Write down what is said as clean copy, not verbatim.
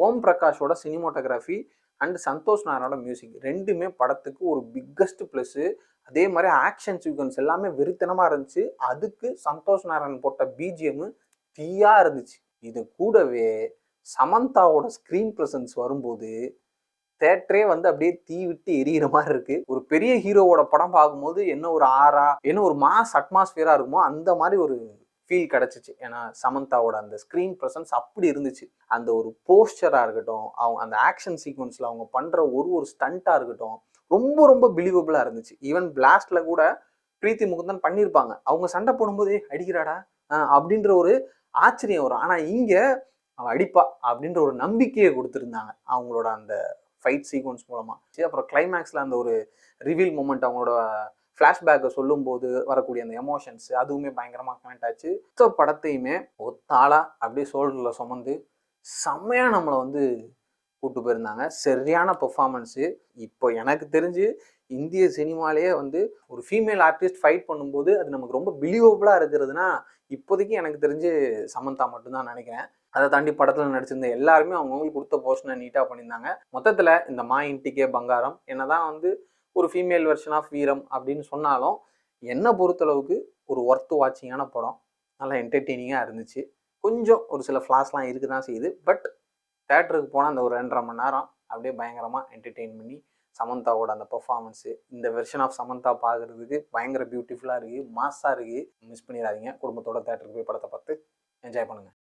ஓம் பிரகாஷோட cinematography and Santosh நாராயணோட music ரெண்டுமே படத்துக்கு ஒரு பிக்கஸ்ட் ப்ளஸ்ஸு. அதே மாதிரி ஆக்ஷன் சீக்வன்ஸ் எல்லாமே வெறித்தனமாக இருந்துச்சு. அதுக்கு சந்தோஷ் நாராயணன் போட்ட பிஜிஎம் தீயா இருந்துச்சு. இது கூடவே சமந்தாவோட ஸ்க்ரீன் ப்ரெசன்ஸ் வரும்போது தேட்டரே வந்து அப்படியே தீ விட்டு எரியிற மாதிரி இருக்கு. ஒரு பெரிய ஹீரோவோட படம் பார்க்கும்போது என்ன ஒரு ஆரா, என்ன ஒரு மாஸ் அட்மாஸ்பியரா இருக்குமோ அந்த மாதிரி ஒரு ஃபீல் கிடைச்சிச்சு. ஏன்னா சமந்தாவோட அந்த ஸ்க்ரீன் ப்ரெசன்ஸ் அப்படி இருந்துச்சு. அந்த ஒரு போஸ்டரா இருக்கட்டும், அவங்க அந்த ஆக்ஷன் சீக்வன்ஸ்ல அவங்க பண்ற ஒரு ஸ்டண்டா இருக்கட்டும், ரொம்ப ரொம்ப பிலீவபிளா இருந்துச்சு. ஈவன் பிளாஸ்ட்ல கூட பிரீத்தி முகுந்தன் பண்ணியிருப்பாங்க. அவங்க சண்டை போடும்போது அடிக்கிறாடா அப்படின்ற ஒரு ஆச்சரியம் வரும். ஆனா இங்க அவ அடிப்பா அப்படின்ற ஒரு நம்பிக்கையை கொடுத்துருந்தாங்க அவங்களோட அந்த ஃபைட் சீக்வன்ஸ் மூலமா. அப்புறம் கிளைமேக்ஸ்ல அந்த ஒரு ரிவீல் மூமெண்ட், அவங்களோட ஃப்ளாஷ்பேக்கை சொல்லும் போது வரக்கூடிய அந்த எமோஷன்ஸ் அதுவுமே பயங்கரமாக கனெக்ட் ஆச்சு. படத்தையுமே ஒத்தாளா அப்படியே சோல்டரில் சுமந்து செம்மையா நம்மளை வந்து கூப்பிட்டு போயிருந்தாங்க. சரியான பெர்ஃபார்மன்ஸு. இப்போ எனக்கு தெரிஞ்சு இந்திய சினிமாலேயே வந்து ஒரு ஃபீமேல் ஆர்டிஸ்ட் ஃபைட் பண்ணும்போது அது நமக்கு ரொம்ப பிலீவபிளாக இருக்கிறதுனா இப்போதைக்கு எனக்கு தெரிஞ்சு சமந்தா மட்டும்தான் நினைக்கிறேன். அதை தாண்டி படத்தில் நடிச்சிருந்த எல்லாருமே அவங்கவுங்களுக்கு கொடுத்த போர்ஷனை நீட்டாக பண்ணியிருந்தாங்க. மொத்தத்தில் இந்த மா இன்டிகே பங்காரம் என்னதான் வந்து ஒரு ஃபீமேல் வெர்ஷன் ஆஃப் வீரம் அப்படின்னு சொன்னாலும் என்னை பொறுத்தளவுக்கு ஒரு ஒர்த் வாட்சிங்கான படம். நல்லா என்டர்டெய்னிங்காக இருந்துச்சு. கொஞ்சம் ஒரு சில ஃப்ளாஸ்லாம் இருக்குது தான் செய்யுது. பட் தேட்டருக்கு போனால் அந்த ஒரு 2.5 மணி நேரம் அப்படியே பயங்கரமாக என்டர்டெயின் பண்ணி சமந்தாவோட அந்த பெர்ஃபார்மன்ஸு, இந்த வெர்ஷன் ஆஃப் சமந்தா பார்க்குறதுக்கு பயங்கர பியூட்டிஃபுல்லாக இருக்குது, மாஸாக இருக்குது. மிஸ் பண்ணிடாதீங்க. குடும்பத்தோட தேட்டருக்கு போய் படத்தை பார்த்து என்ஜாய் பண்ணுங்கள்.